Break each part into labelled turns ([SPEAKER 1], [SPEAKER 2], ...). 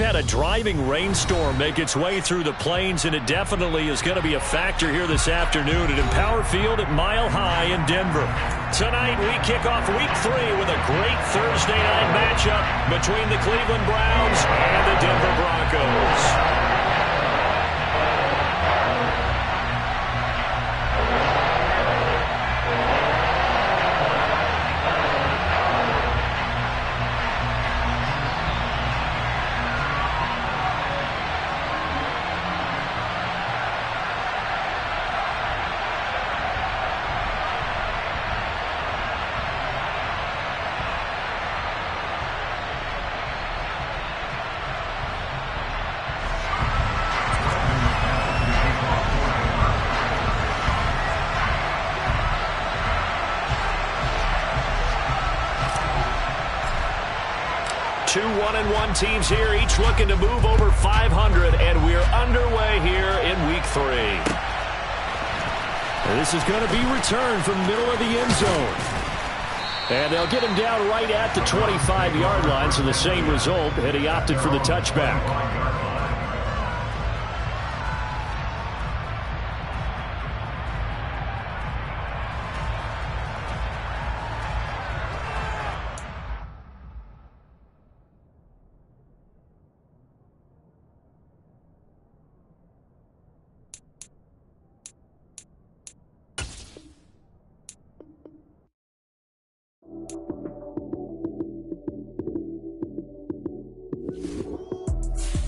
[SPEAKER 1] We've had a driving rainstorm make its way through the plains, and it definitely is going to be a factor here this afternoon at Empower Field at Mile High in Denver. Tonight, we kick off Week 3 with a great Thursday night matchup between the Cleveland Browns and the Denver Broncos. Two 1-1 teams here, each looking to move over 500, and we're underway here in Week 3. And this is going to be returned from middle of the end zone. And they'll get him down right at the 25-yard line, so the same result, and he opted for the touchback.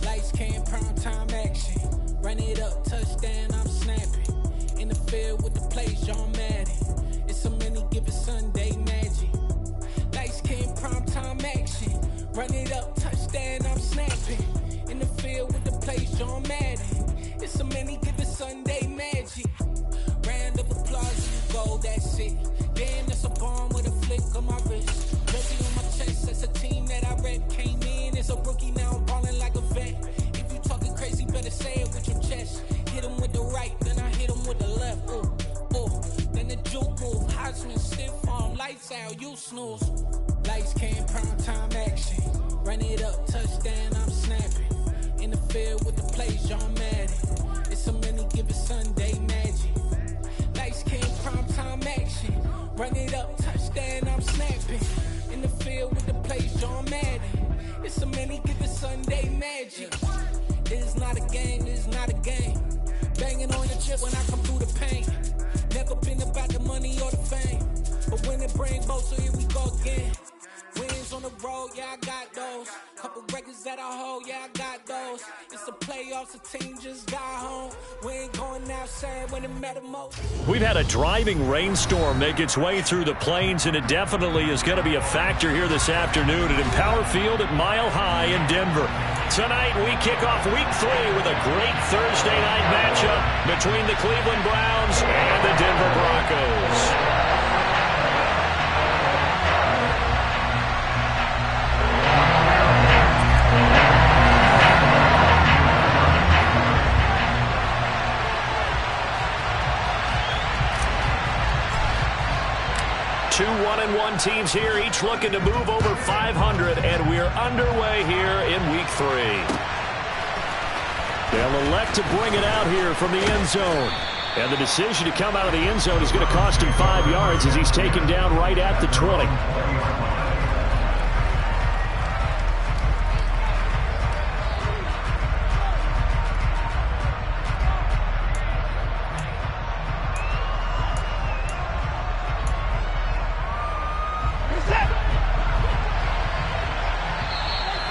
[SPEAKER 2] Lights, cam, prime time action. Run it up, touchdown, I'm snapping. In the field with the plays, John Madden. It's a many given Sunday magic. Lights, cam, prime time action. Run it up, touchdown, I'm snapping. In the field with the plays, John Madden. It's a many given Sunday magic. Round of applause, you go, that's it. Damn, that's a bomb with a flick on my wrist. Jersey on my chest, that's a team that I rep. Came in as a rookie, now I'm ballin' like a vet. If you talking crazy, better say it with your chest. Hit him with the right, then I hit him with the left. Ooh, ooh, then the juke move. Heisman, stiff arm, lights out, you snooze. Lights, cam, prime time action. Run it up, touchdown, I'm snapping. In the field with the plays, John Madden. It's a many given Sunday magic. Lights, cam, prime time action. Run it up, touchdown, I'm snapping. In the field with the plays, John Madden. It's a many given Sunday magic. This is not a game, this is not a game. Banging on your chip when I come through the paint. Never been about the money or the fame. But when it brings both, so here we go again. Wins on the road, yeah, I got those. Couple records that I hold, yeah, I got those. It's the playoffs, the team just got home. We ain't going outside when it matter most.
[SPEAKER 1] We've had a driving rainstorm make its way through the plains, and it definitely is going to be a factor here this afternoon at Empower Field at Mile High in Denver. Tonight, we kick off Week 3 with a great Thursday night matchup between the Cleveland Browns and the Denver Broncos. Two 1-1 teams here, each looking to move over 500, and we're underway here in Week 3. They'll elect to bring it out here from the end zone. And the decision to come out of the end zone is going to cost him 5 yards as he's taken down right at the 20.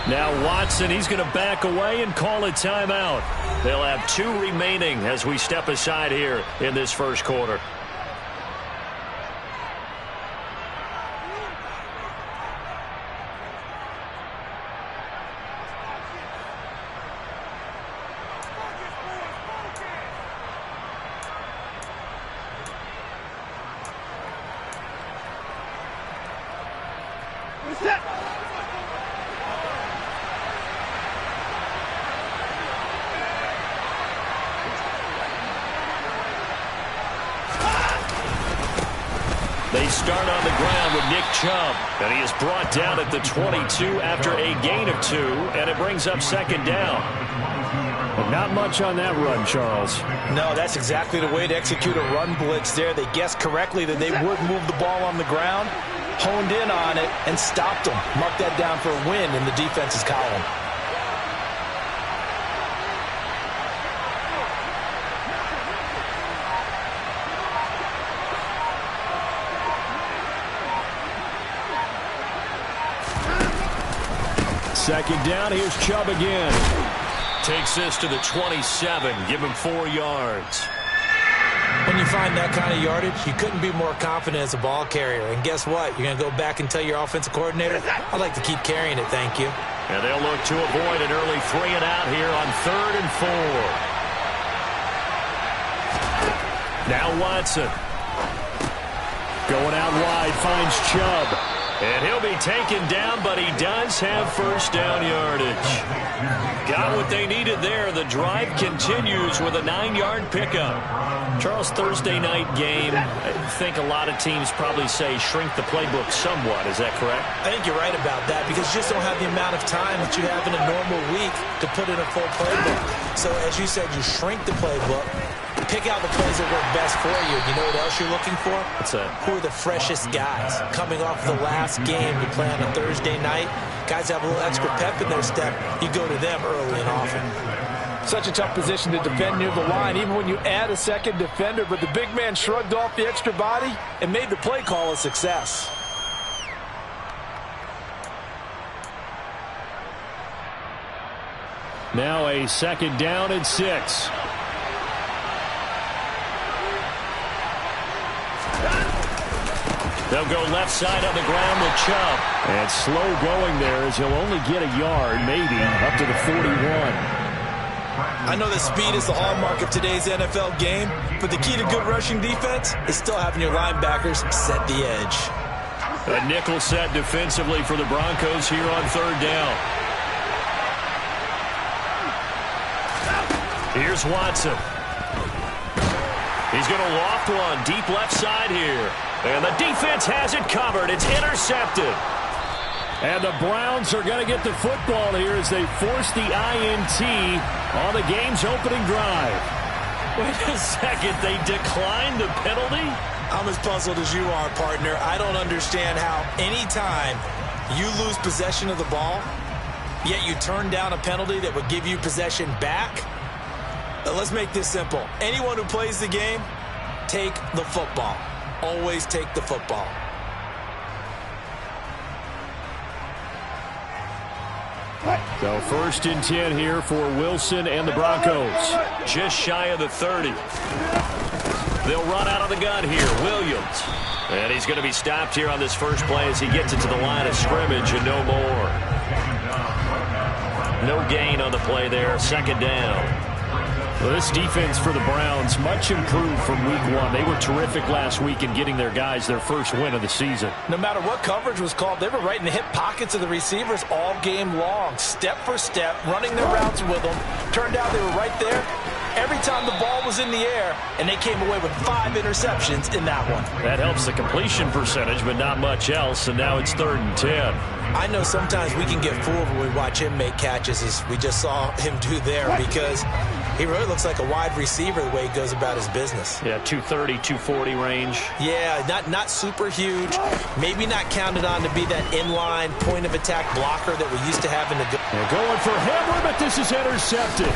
[SPEAKER 1] Now Watson, he's going to back away and call a timeout. They'll have 2 remaining as we step aside here in this first quarter. They start on the ground with Nick Chubb, and he is brought down at the 22 after a gain of 2, and it brings up second down.
[SPEAKER 3] But not much on that run, Charles.
[SPEAKER 4] No, that's exactly the way to execute a run blitz there. They guessed correctly that they would move the ball on the ground, honed in on it, and stopped them. Mark that down for a win in the defense's column.
[SPEAKER 3] Second down, here's Chubb again.
[SPEAKER 1] Takes this to the 27, give him 4 yards.
[SPEAKER 4] When you find that kind of yardage, you couldn't be more confident as a ball carrier. And guess what? You're going to go back and tell your offensive coordinator, I'd like to keep carrying it, thank you.
[SPEAKER 1] And they'll look to avoid an early 3 and out here on 3rd and 4. Now Watson.
[SPEAKER 3] Going out wide, finds Chubb.
[SPEAKER 1] And he'll be taken down, but he does have first down yardage. Got what they needed there. The drive continues with a 9-yard pickup. Charles, Thursday night game, I think a lot of teams probably say shrink the playbook somewhat. Is that correct?
[SPEAKER 4] I think you're right about that because you just don't have the amount of time that you have in a normal week to put in a full playbook. So as you said, you shrink the playbook. Pick out the plays that work best for you. You know what else you're looking for?
[SPEAKER 1] What's that?
[SPEAKER 4] Who are the freshest guys? Coming off the last game you play on a Thursday night, guys have a little extra pep in their step. You go to them early and often.
[SPEAKER 5] Such a tough position to defend near the line, even when you add a second defender, but the big man shrugged off the extra body and made the play call a success.
[SPEAKER 3] Now a second down and 6.
[SPEAKER 1] They'll go left side on the ground with Chubb.
[SPEAKER 3] And slow going there as he'll only get a yard, maybe, up to the 41.
[SPEAKER 4] I know that speed is the hallmark of today's NFL game, but the key to good rushing defense is still having your linebackers set the edge.
[SPEAKER 1] A nickel set defensively for the Broncos here on 3rd down. Here's Watson. He's going to loft one deep left side here. And the defense has it covered. It's intercepted.
[SPEAKER 3] And the Browns are going to get the football here as they force the INT on the game's opening drive.
[SPEAKER 1] Wait a second. They declined the penalty?
[SPEAKER 4] I'm as puzzled as you are, partner. I don't understand how any time you lose possession of the ball, yet you turn down a penalty that would give you possession back. Let's make this simple. Anyone who plays the game, take the football. Always take the football.
[SPEAKER 3] So 1st and 10 here for Wilson and the Broncos.
[SPEAKER 1] Just shy of the 30. They'll run out of the gun here. Williams. And he's going to be stopped here on this first play as he gets it to the line of scrimmage and no more. No gain on the play there. 2nd down.
[SPEAKER 3] Well, this defense for the Browns, much improved from week 1. They were terrific last week in getting their guys their first win of the season.
[SPEAKER 5] No matter what coverage was called, they were right in the hip pockets of the receivers all game long, step for step, running their routes with them. Turned out they were right there every time the ball was in the air, and they came away with 5 interceptions in that one.
[SPEAKER 1] That helps the completion percentage, but not much else, and now it's 3rd and 10.
[SPEAKER 4] I know sometimes we can get fooled when we watch him make catches, as we just saw him do there, because he really looks like a wide receiver the way he goes about his business.
[SPEAKER 1] Yeah, 230, 240 range.
[SPEAKER 4] Yeah, not super huge. Maybe not counted on to be that inline point-of-attack blocker that we used to have in the...
[SPEAKER 3] They're going for Hamler, but this is intercepted.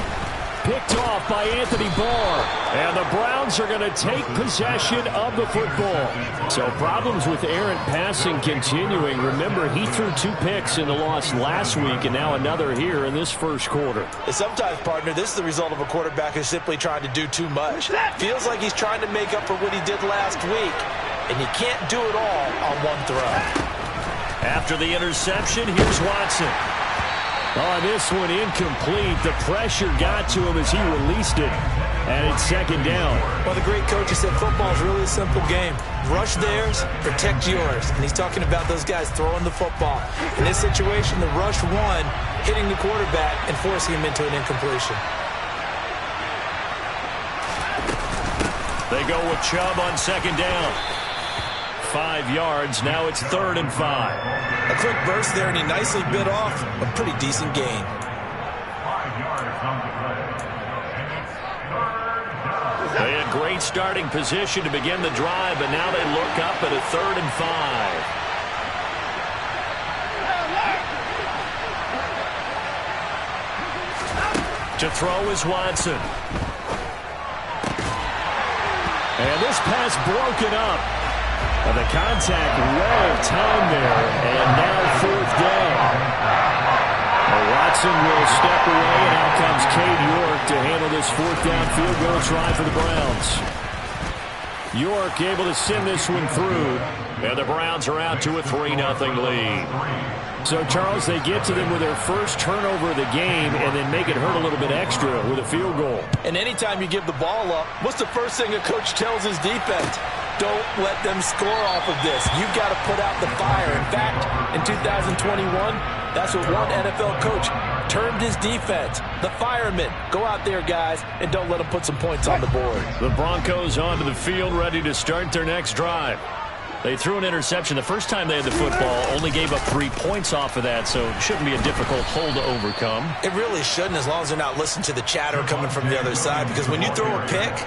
[SPEAKER 3] Picked off by Anthony Barr. And the Browns are going to take possession of the football. So problems with errant passing continuing. Remember, he threw 2 picks in the loss last week and now another here in this first quarter.
[SPEAKER 4] And sometimes, partner, this is the result of a quarterback who's simply trying to do too much. Feels like he's trying to make up for what he did last week. And you can't do it all on one throw.
[SPEAKER 1] After the interception, here's Watson.
[SPEAKER 3] Oh, this one incomplete. The pressure got to him as he released it. And it's 2nd down.
[SPEAKER 4] Well, the great coach has said football is really a simple game. Rush theirs, protect yours. And he's talking about those guys throwing the football. In this situation, the rush one, hitting the quarterback and forcing him into an incompletion.
[SPEAKER 1] They go with Chubb on 2nd down. 5 yards. Now it's 3rd and 5.
[SPEAKER 4] A quick burst there, and he nicely bit off a pretty decent gain.
[SPEAKER 1] They had great starting position to begin the drive, but now they look up at a 3rd and 5. To throw is Watson. And this pass broken up. The contact well timed there, and now 4th down. Watson will step away, and out comes Cade York to handle this 4th down field goal try for the Browns. York able to send this one through, and the Browns are out to a 3-0 lead. So, Charles, they get to them with their first turnover of the game and then make it hurt a little bit extra with a field goal.
[SPEAKER 5] And anytime you give the ball up, what's the first thing a coach tells his defense? Don't let them score off of this. You've got to put out the fire. In fact, in 2021, that's what one NFL coach termed his defense. The firemen. Go out there, guys, and don't let them put some points on the board.
[SPEAKER 1] The Broncos onto the field, ready to start their next drive. They threw an interception the first time they had the football, only gave up 3 points off of that, so it shouldn't be a difficult hole to overcome.
[SPEAKER 4] It really shouldn't, as long as they're not listening to the chatter coming from the other side, because when you throw a pick,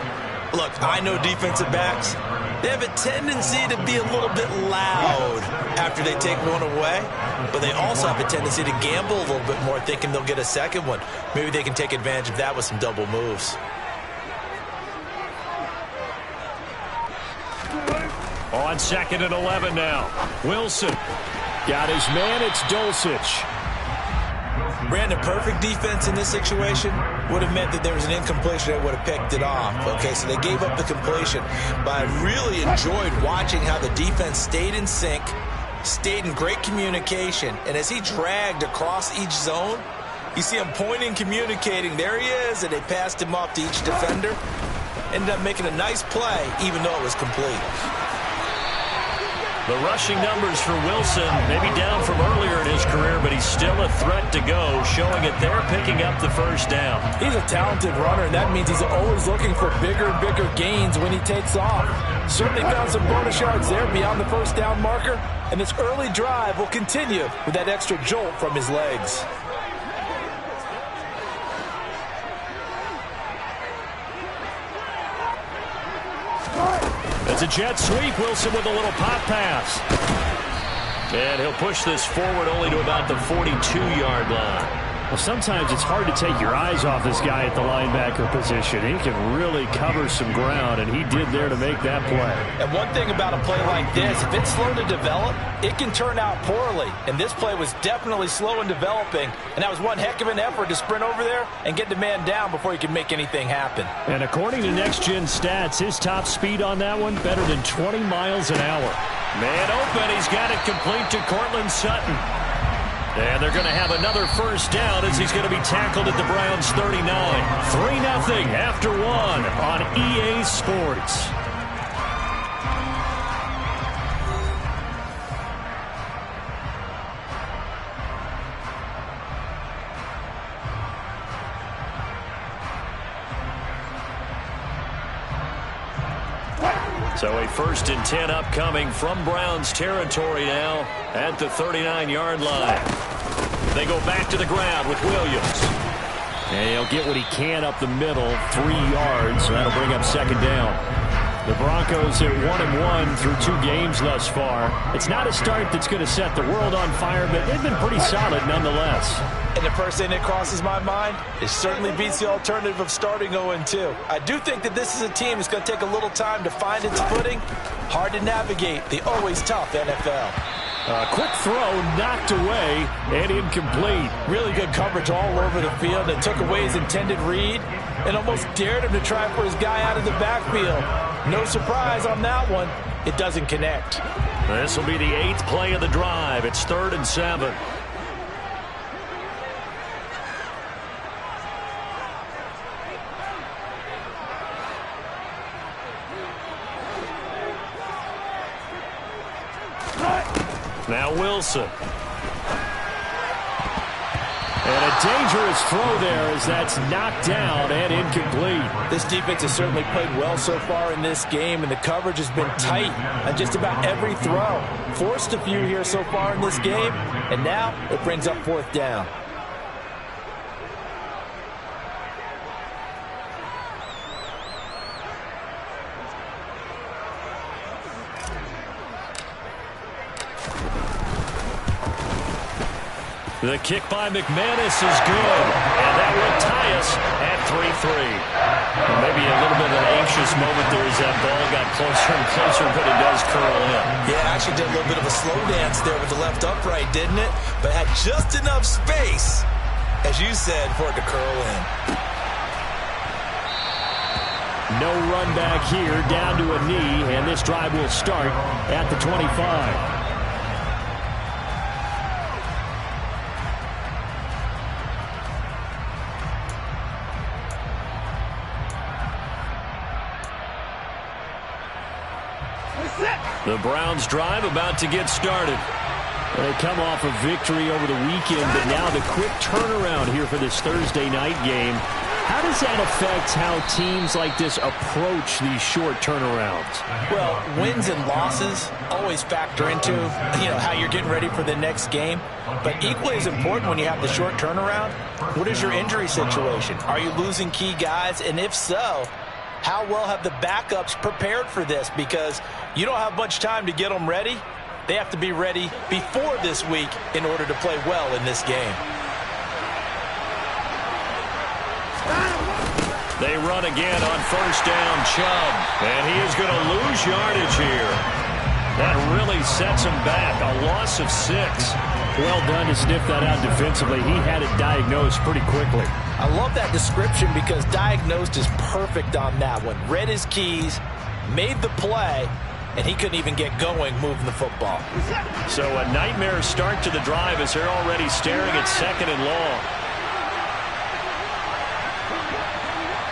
[SPEAKER 4] look, I know defensive backs, they have a tendency to be a little bit loud after they take one away, but they also have a tendency to gamble a little bit more, thinking they'll get a second one. Maybe they can take advantage of that with some double moves.
[SPEAKER 1] On 2nd and 11 now. Wilson got his man. It's Dulcich.
[SPEAKER 4] Brandon, perfect defense in this situation would have meant that there was an incompletion that would have picked it off. Okay, so they gave up the completion. But I really enjoyed watching how the defense stayed in sync, stayed in great communication, and as he dragged across each zone, you see him pointing, communicating. There he is, and they passed him off to each defender. Ended up making a nice play, even though it was complete.
[SPEAKER 1] The rushing numbers for Wilson, maybe down from earlier in his career, but he's still a threat to go, showing it there, picking up the first down.
[SPEAKER 5] He's a talented runner, and that means he's always looking for bigger and bigger gains when he takes off. Certainly found some bonus yards there beyond the first down marker, and this early drive will continue with that extra jolt from his legs.
[SPEAKER 1] It's a jet sweep. Wilson with a little pop pass. And he'll push this forward only to about the 42-yard line.
[SPEAKER 3] Well, sometimes it's hard to take your eyes off this guy at the linebacker position. He can really cover some ground, and he did there to make that play.
[SPEAKER 5] And one thing about a play like this, if it's slow to develop, it can turn out poorly. And this play was definitely slow in developing, and that was one heck of an effort to sprint over there and get the man down before he could make anything happen.
[SPEAKER 3] And according to Next Gen Stats, his top speed on that one, better than 20 miles an hour.
[SPEAKER 1] Man open, he's got it complete to Courtland Sutton. And they're going to have another first down as he's going to be tackled at the Browns 39. 3-0 after 1 on EA Sports. So a 1st and 10 upcoming from Browns territory now at the 39-yard line. They go back to the ground with Williams.
[SPEAKER 3] And he'll get what he can up the middle, 3 yards, so that'll bring up 2nd down. The Broncos at 1-1 through 2 games thus far. It's not a start that's going to set the world on fire, but they've been pretty solid nonetheless.
[SPEAKER 5] And the first thing that crosses my mind, it certainly beats the alternative of starting 0-2. I do think that this is a team that's going to take a little time to find its footing. Hard to navigate the always tough NFL.
[SPEAKER 3] Quick throw knocked away and incomplete.
[SPEAKER 5] Really good coverage all over the field that took away his intended read and almost dared him to try for his guy out of the backfield. No surprise on that one. It doesn't connect.
[SPEAKER 1] This will be the 8th play of the drive. It's 3rd and 7. Now Wilson.
[SPEAKER 3] And a dangerous throw there as that's knocked down and incomplete.
[SPEAKER 5] This defense has certainly played well so far in this game, and the coverage has been tight on just about every throw. Forced a few here so far in this game, and now it brings up 4th down.
[SPEAKER 1] The kick by McManus is good, and that will tie us at 3-3. Maybe a little bit of an anxious moment there as that ball got closer and closer, but it does curl in.
[SPEAKER 4] Yeah, actually did a little bit of a slow dance there with the left upright, didn't it? But had just enough space, as you said, for it to curl in.
[SPEAKER 3] No run back here, down to a knee, and this drive will start at the 25.
[SPEAKER 1] The Browns drive about to get started.
[SPEAKER 3] They come off a victory over the weekend, but now the quick turnaround here for this Thursday night game. How does that affect how teams like this approach these short turnarounds?
[SPEAKER 5] Well, wins and losses always factor into, how you're getting ready for the next game. But equally as important when you have the short turnaround, what is your injury situation? Are you losing key guys? And if so, how well have the backups prepared for this? Because you don't have much time to get them ready. They have to be ready before this week in order to play well in this game.
[SPEAKER 1] They run again on 1st down, Chubb. And he is going to lose yardage here. That really sets him back. A loss of 6.
[SPEAKER 3] Well done to sniff that out defensively. He had it diagnosed pretty quickly.
[SPEAKER 5] I love that description because diagnosed is perfect on that one. Read his keys, made the play, and he couldn't even get going moving the football.
[SPEAKER 1] So a nightmare start to the drive as they're already staring at 2nd and long.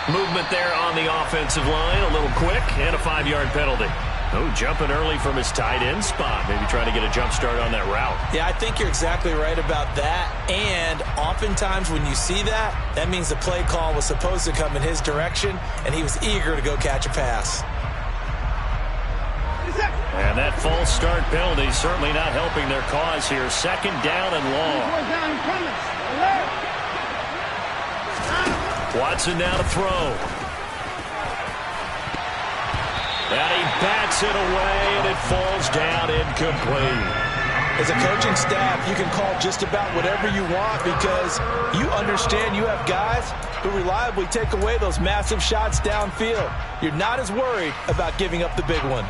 [SPEAKER 1] Movement there on the offensive line, a little quick, and a 5-yard penalty. Oh, jumping early from his tight end spot. Maybe trying to get a jump start on that route.
[SPEAKER 4] Yeah, I think you're exactly right about that. And oftentimes when you see that, that means the play call was supposed to come in his direction, and he was eager to go catch a pass.
[SPEAKER 1] And that false start penalty certainly not helping their cause here. 2nd down and long. Watson now to throw. And he bats it away, and it falls down incomplete.
[SPEAKER 5] As a coaching staff, you can call just about whatever you want because you understand you have guys who reliably take away those massive shots downfield. You're not as worried about giving up the big one.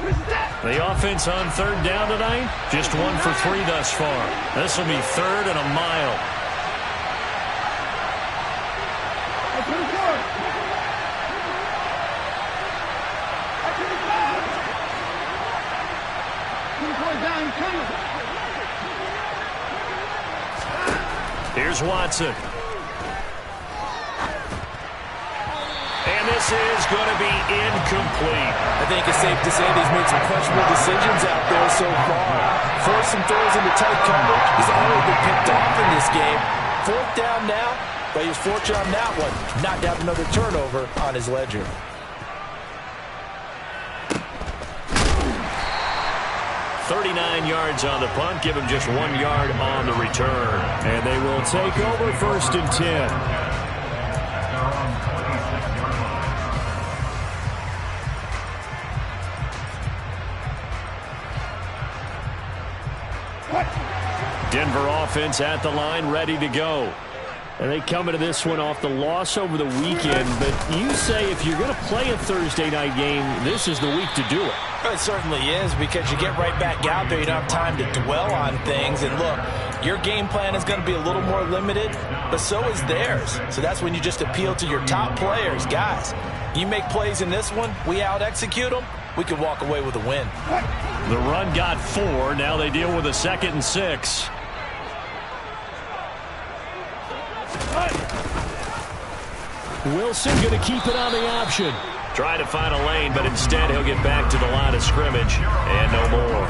[SPEAKER 1] The offense on 3rd down tonight, just 1 for 3 thus far. This will be 3rd and a mile. Here's Watson. And this is going to be incomplete.
[SPEAKER 5] I think it's safe to say he's made some questionable decisions out there so far. Forced some throws into tight coverage. He's already been picked off in this game. 4th down now, but he was fortunate on that one. Not to have another turnover on his ledger.
[SPEAKER 1] 39 yards on the punt, give him just 1 yard on the return.
[SPEAKER 3] And they will take over 1st and 10. Denver offense at the line, ready to go. And they come into this one off the loss over the weekend. But you say if you're going to play a Thursday night game, this is the week to do it.
[SPEAKER 5] It certainly is because you get right back out there. You don't have time to dwell on things. And look, your game plan is going to be a little more limited, but so is theirs. So that's when you just appeal to your top players. Guys, you make plays in this one, we out-execute them, we can walk away with a win.
[SPEAKER 1] The run got 4. Now they deal with a 2nd and 6.
[SPEAKER 3] Wilson going to keep it on the option.
[SPEAKER 1] Trying to find a lane, but instead he'll get back to the line of scrimmage and no more.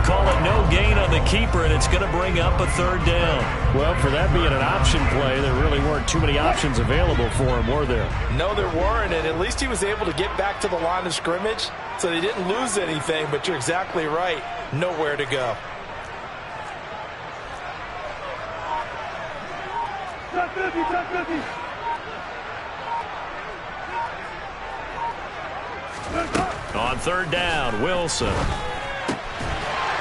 [SPEAKER 1] Call it no gain on the keeper, and it's going to bring up a 3rd down.
[SPEAKER 3] Well, for that being an option play, there really weren't too many options available for him, were there?
[SPEAKER 5] No, there weren't, and at least he was able to get back to the line of scrimmage, so they didn't lose anything, but you're exactly right. Nowhere to go.
[SPEAKER 1] On 3rd down, Wilson.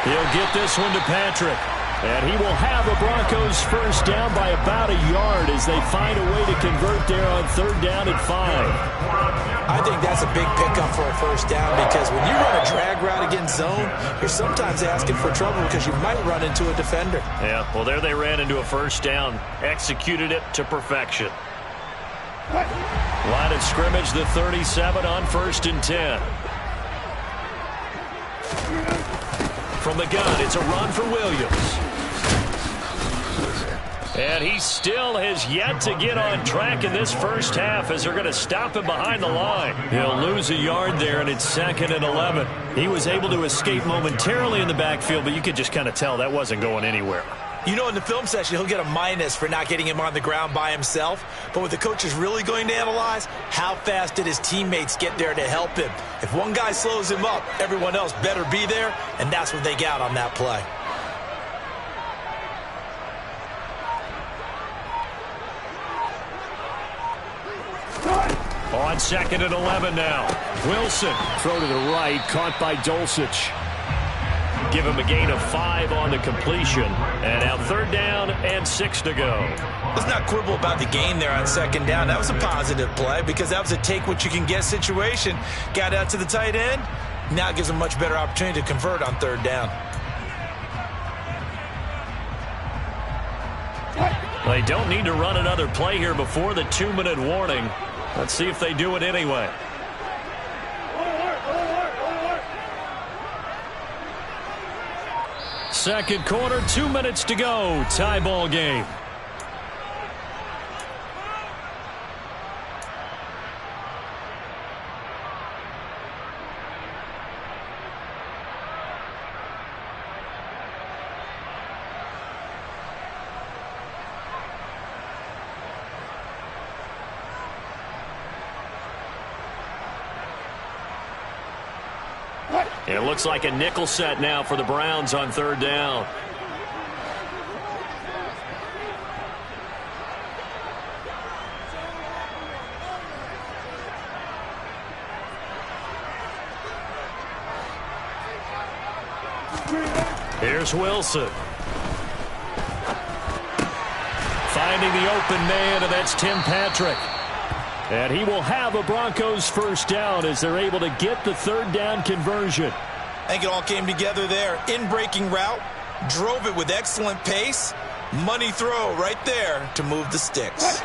[SPEAKER 1] He'll get this one to Patrick.
[SPEAKER 3] And he will have the Broncos 1st down by about a yard as they find a way to convert there on 3rd down and 5.
[SPEAKER 4] I think that's a big pickup for a 1st down because when you run a drag route against zone, you're sometimes asking for trouble because you might run into a defender.
[SPEAKER 1] Yeah, well, there they ran into a 1st down. Executed it to perfection. Line of scrimmage, the 37 on 1st and 10. From the gun, it's a run for Williams. And he still has yet to get on track in this 1st half as they're going to stop him behind the line. He'll lose a yard there, and it's 2nd and 11. He was able to escape momentarily in the backfield, but you could just kind of tell that wasn't going anywhere.
[SPEAKER 4] You know, in the film session, he'll get a minus for not getting him on the ground by himself. But what the coach is really going to analyze, how fast did his teammates get there to help him? If one guy slows him up, everyone else better be there, and that's what they got on that play.
[SPEAKER 1] On 2nd and 11 now. Wilson.
[SPEAKER 3] Throw to the right, caught by Dulcich.
[SPEAKER 1] Give him a gain of 5 on the completion. And now 3rd down and 6 to go.
[SPEAKER 4] Let's not quibble about the gain there on 2nd down. That was a positive play because that was a take-what-you-can-get situation. Got out to the tight end. Now it gives him a much better opportunity to convert on 3rd down.
[SPEAKER 1] They don't need to run another play here before the 2-minute warning. Let's see if they do it anyway. Second quarter, 2 minutes to go. Tie ball game. It looks like a nickel set now for the Browns on 3rd down. Here's Wilson. Finding the open man, and that's Tim Patrick.
[SPEAKER 3] And he will have a Broncos 1st down as they're able to get the 3rd down conversion.
[SPEAKER 4] I think it all came together there. In-breaking route, drove it with excellent pace. Money throw right there to move the sticks.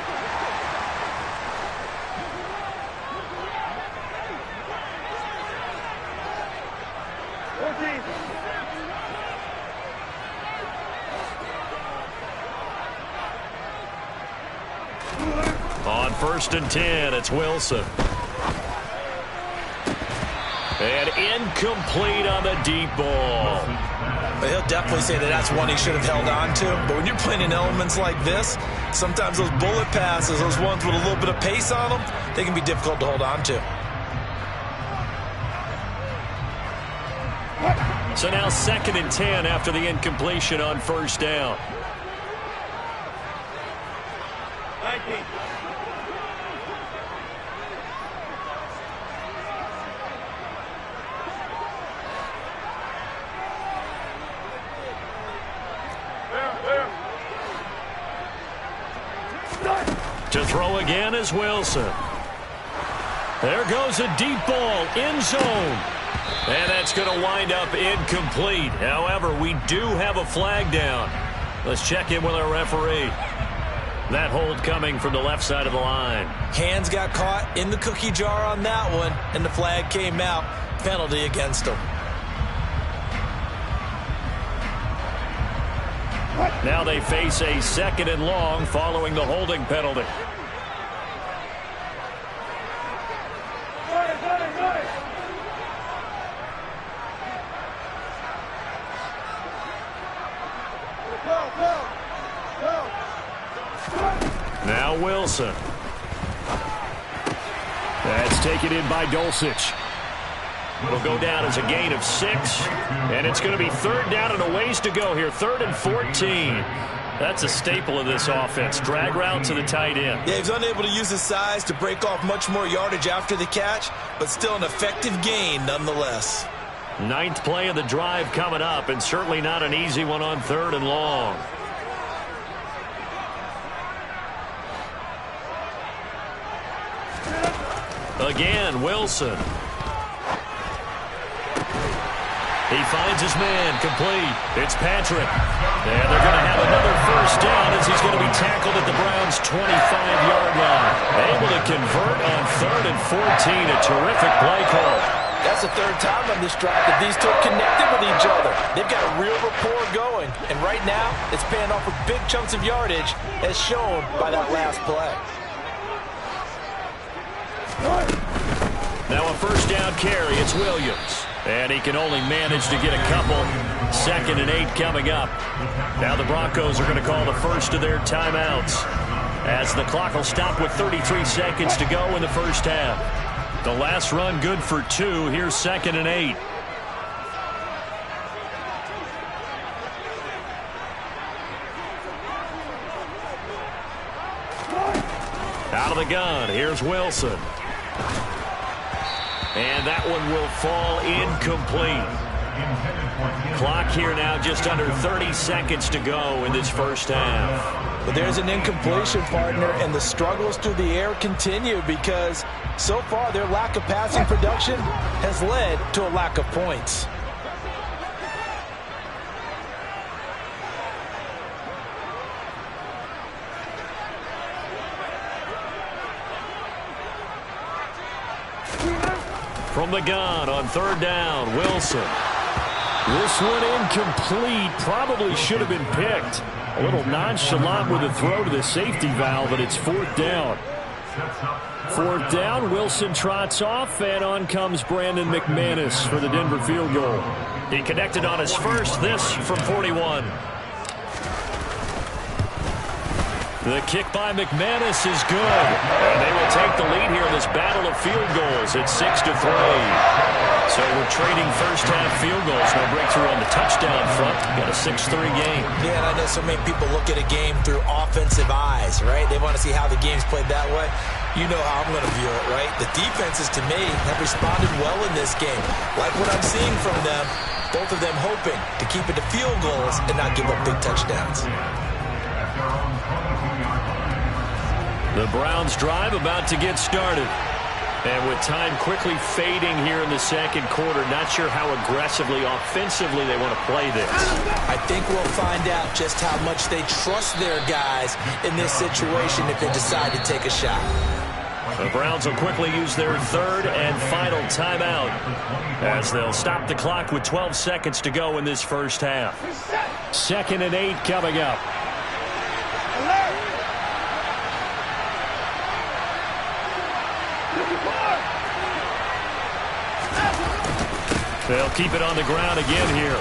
[SPEAKER 1] On 1st and 10, it's Wilson. And incomplete on the deep ball.
[SPEAKER 4] He'll definitely say that that's one he should have held on to. But when you're playing in elements like this, sometimes those bullet passes, those ones with a little bit of pace on them, they can be difficult to hold on to.
[SPEAKER 1] So now 2nd and 10 after the incompletion on 1st down. To throw again is Wilson. There goes a deep ball, end zone. And that's going to wind up incomplete. However, we do have a flag down. Let's check in with our referee. That hold coming from the left side of the line.
[SPEAKER 4] Hands got caught in the cookie jar on that one, and the flag came out. Penalty against him.
[SPEAKER 1] Now they face a 2nd and long following the holding penalty. Wilson. That's taken in by Dulcich. It'll go down as a gain of 6, and it's going to be 3rd down and a ways to go here. 3rd and 14. That's a staple of this offense. Drag route to the tight end.
[SPEAKER 4] Yeah, he's unable to use his size to break off much more yardage after the catch, but still an effective gain nonetheless.
[SPEAKER 1] 9th play of the drive coming up, and certainly not an easy one on 3rd and long. Again, Wilson. He finds his man, complete. It's Patrick. And they're going to have another 1st down as he's going to be tackled at the Browns' 25-yard line. Able to convert on 3rd and 14. A terrific play call.
[SPEAKER 5] That's the 3rd time on this drive that these two have connected with each other. They've got a real rapport going. And right now, it's paying off with big chunks of yardage, as shown by that last play.
[SPEAKER 1] Now a 1st down carry. It's Williams. And he can only manage to get a couple. 2nd and 8 coming up. Now the Broncos are going to call the first of their timeouts, as the clock will stop with 33 seconds to go in the 1st half. The last run good for 2. Here's 2nd and 8. Out of the gun. Here's Wilson. And that one will fall incomplete. Clock here now just under 30 seconds to go in this 1st half.
[SPEAKER 5] But there's an incompletion, partner, and the struggles through the air continue because so far their lack of passing production has led to a lack of points.
[SPEAKER 1] From the gun on 3rd down, Wilson. This one incomplete. Probably should have been picked. A little nonchalant with a throw to the safety valve, but it's 4th down. 4th down, Wilson trots off, and on comes Brandon McManus for the Denver field goal. He connected on his first, this from 41. The kick by McManus is good. And they will take the lead here in this battle of field goals. It's 6-3. So we're trading 1st half field goals. No breakthrough on the touchdown front. Got a 6-3 game.
[SPEAKER 4] Yeah, and I know so many people look at a game through offensive eyes, right? They want to see how the game's played that way. You know how I'm going to view it, right? The defenses, to me, have responded well in this game. Like what I'm seeing from them, both of them hoping to keep it to field goals and not give up big touchdowns.
[SPEAKER 1] The Browns drive about to get started. And with time quickly fading here in the 2nd quarter, not sure how aggressively, offensively they want to play this.
[SPEAKER 4] I think we'll find out just how much they trust their guys in this situation if they decide to take a shot.
[SPEAKER 1] The Browns will quickly use their 3rd and final timeout, as they'll stop the clock with 12 seconds to go in this 1st half. 2nd and 8 coming up. They'll keep it on the ground again here.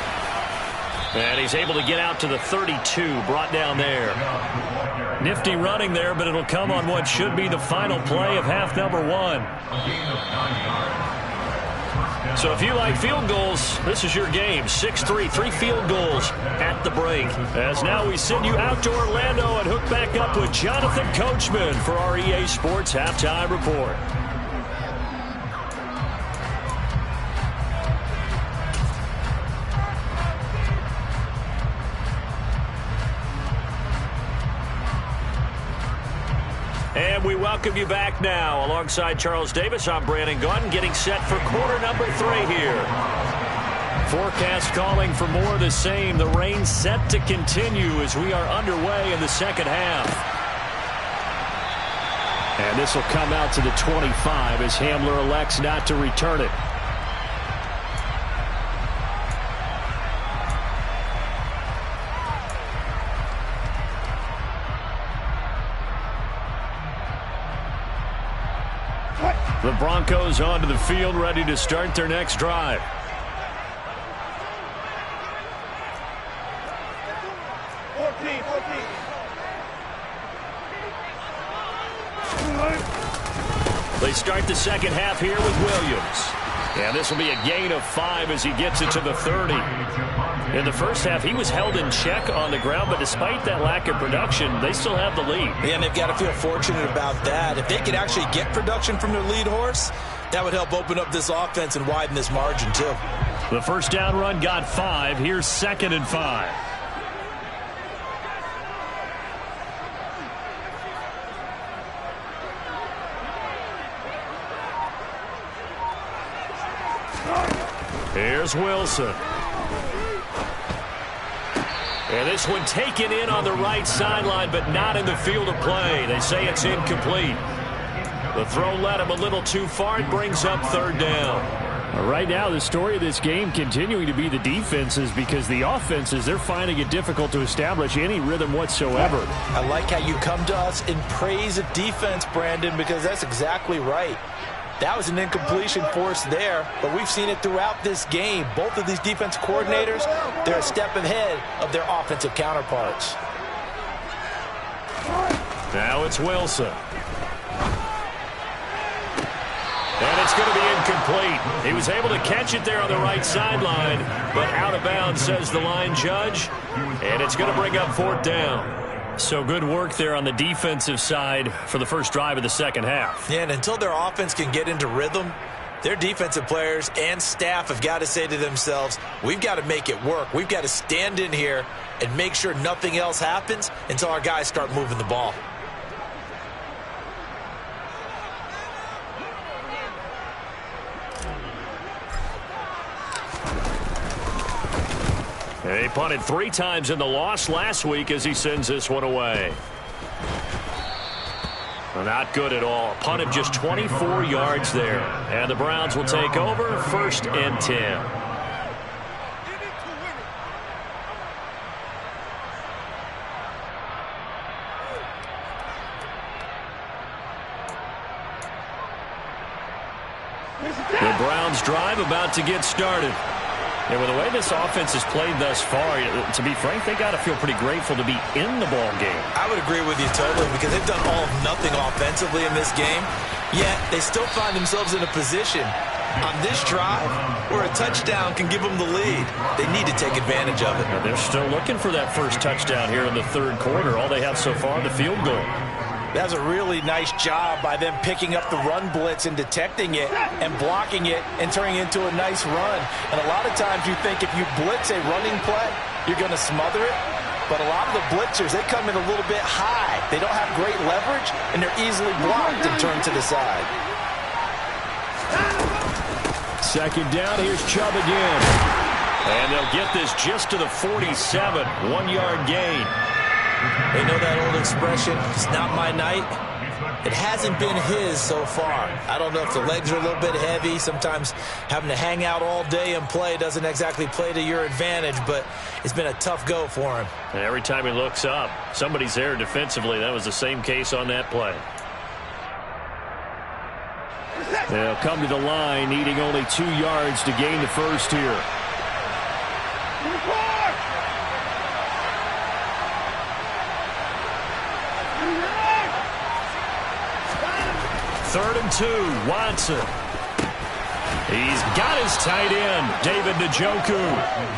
[SPEAKER 1] And he's able to get out to the 32, brought down there. Nifty running there, but it'll come on what should be the final play of half number 1. So if you like field goals, this is your game. 6-3, 3 field goals at the break. As now we send you out to Orlando and hook back up with Jonathan Coachman for our EA Sports Halftime Report. And we welcome you back now. Alongside Charles Davis, I'm Brandon Gunn, getting set for quarter number 3 here. Forecast calling for more of the same. The rain set to continue as we are underway in the 2nd half. And this will come out to the 25 as Hamler elects not to return it. The Broncos onto the field, ready to start their next drive. They start the second half here with Williams. And this will be a gain of 5 as he gets it to the 30. In the first half, he was held in check on the ground, but despite that lack of production, they still have the lead.
[SPEAKER 4] Yeah, and they've got to feel fortunate about that. If they could actually get production from their lead horse, that would help open up this offense and widen this margin, too.
[SPEAKER 1] The first down run got 5. Here's 2nd and 5. Here's Wilson. And this one taken in on the right sideline, but not in the field of play. They say it's incomplete. The throw led him a little too far. It brings up 3rd down.
[SPEAKER 3] Right now, the story of this game continuing to be the defenses, because the offenses, they're finding it difficult to establish any rhythm whatsoever.
[SPEAKER 5] I like how you come to us in praise of defense, Brandon, because that's exactly right. That was an incompletion force there, but we've seen it throughout this game. Both of these defense coordinators, they're a step ahead of their offensive counterparts.
[SPEAKER 1] Now it's Wilson. And it's going to be incomplete. He was able to catch it there on the right sideline, but out of bounds, says the line judge. And it's going to bring up 4th down. So good work there on the defensive side for the first drive of the second half.
[SPEAKER 4] Yeah, and until their offense can get into rhythm, their defensive players and staff have got to say to themselves, we've got to make it work. We've got to stand in here and make sure nothing else happens until our guys start moving the ball.
[SPEAKER 1] They punted 3 times in the loss last week as he sends this one away. Well, not good at all. A punt of just 24 yards there. And the Browns will take over 1st and 10. The Browns drive about to get started. And with the way this offense has played thus far, to be frank, they got to feel pretty grateful to be in the ball game.
[SPEAKER 4] I would agree with you totally, because they've done all of nothing offensively in this game, yet they still find themselves in a position on this drive where a touchdown can give them the lead. They need to take advantage of it.
[SPEAKER 1] And they're still looking for that first touchdown here in the 3rd quarter. All they have so far, the field goal.
[SPEAKER 5] That's a really nice job by them picking up the run blitz and detecting it and blocking it and turning it into a nice run. And a lot of times you think if you blitz a running play, you're going to smother it. But a lot of the blitzers, they come in a little bit high. They don't have great leverage, and they're easily blocked and turned to the side.
[SPEAKER 3] 2nd down, here's Chubb again.
[SPEAKER 1] And they'll get this just to the 47, 1-yard gain.
[SPEAKER 4] They know that old expression, it's not my night. It hasn't been his so far. I don't know if the legs are a little bit heavy. Sometimes having to hang out all day and play doesn't exactly play to your advantage, but it's been a tough go for him.
[SPEAKER 1] And every time he looks up, somebody's there defensively. That was the same case on that play.
[SPEAKER 3] They'll come to the line, needing only 2 yards to gain the first here.
[SPEAKER 1] 3rd and 2, Watson. He's got his tight end, David Njoku.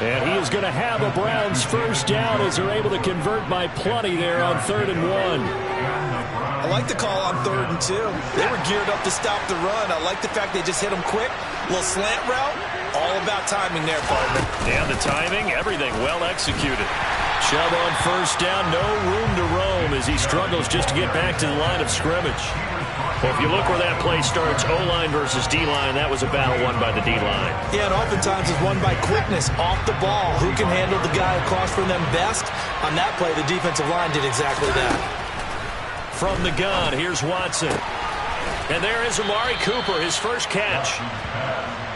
[SPEAKER 3] And he is going to have a Browns first down as they're able to convert by plenty there on 3rd and 1.
[SPEAKER 4] I like the call on 3rd and 2. They were geared up to stop the run. I like the fact they just hit him quick. A little slant route. All about timing there, partner.
[SPEAKER 1] And the timing, everything well executed. Chubb on first down, no room to roam as he struggles just to get back to the line of scrimmage. Well, if you look where that play starts, O-line versus D-line, that was a battle won by the D-line.
[SPEAKER 4] Yeah, and oftentimes it's won by quickness off the ball. Who can handle the guy across from them best? On that play, the defensive line did exactly that.
[SPEAKER 1] From the gun, here's Watson. And there is Amari Cooper, his first catch.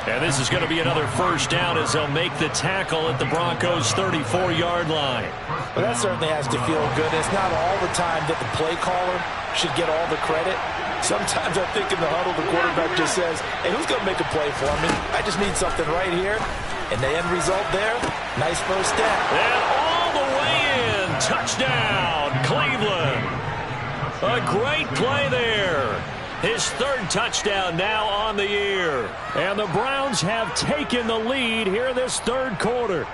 [SPEAKER 1] And this is going to be another first down as they'll make the tackle at the Broncos' 34-yard line.
[SPEAKER 5] Well, that certainly has to feel good. It's not all the time that the play caller should get all the credit. Sometimes I think in the huddle, the quarterback just says, hey, who's going to make a play for me? I just need something right here. And the end result there, nice first step.
[SPEAKER 1] And all the way in, touchdown, Cleveland. A great play there. His third touchdown now on the year.
[SPEAKER 3] And the Browns have taken the lead here this third quarter.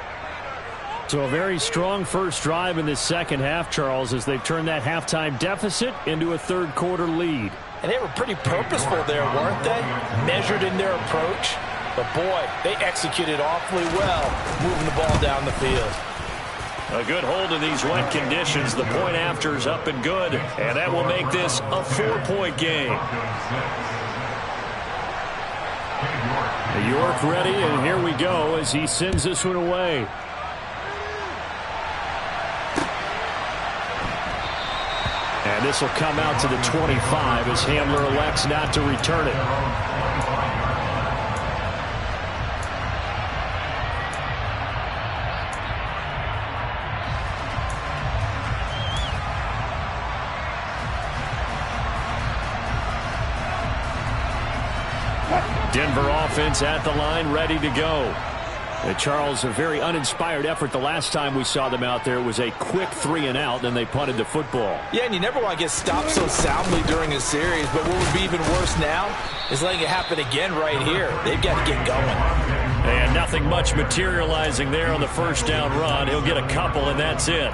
[SPEAKER 3] So a very strong first drive in this second half, Charles, as they've turned that halftime deficit into a third quarter lead.
[SPEAKER 5] And they were pretty purposeful there, weren't they? Measured in their approach. But, boy, they executed awfully well moving the ball down the field.
[SPEAKER 1] A good hold in these wet conditions. The point after is up and good. And that will make this a 4-point game.
[SPEAKER 3] York ready, and here we go as he sends this one away. And this will come out to the 25 as Hamler elects not to return it. Denver offense at the line, ready to go. And Charles, a very uninspired effort the last time we saw them out there. It was a quick 3-and-out, and they punted the football.
[SPEAKER 5] Yeah, and you never want to get stopped so soundly during a series, but what would be even worse now is letting it happen again right here. They've got to get going.
[SPEAKER 1] And nothing much materializing there on the first down run. He'll get a couple, and that's it.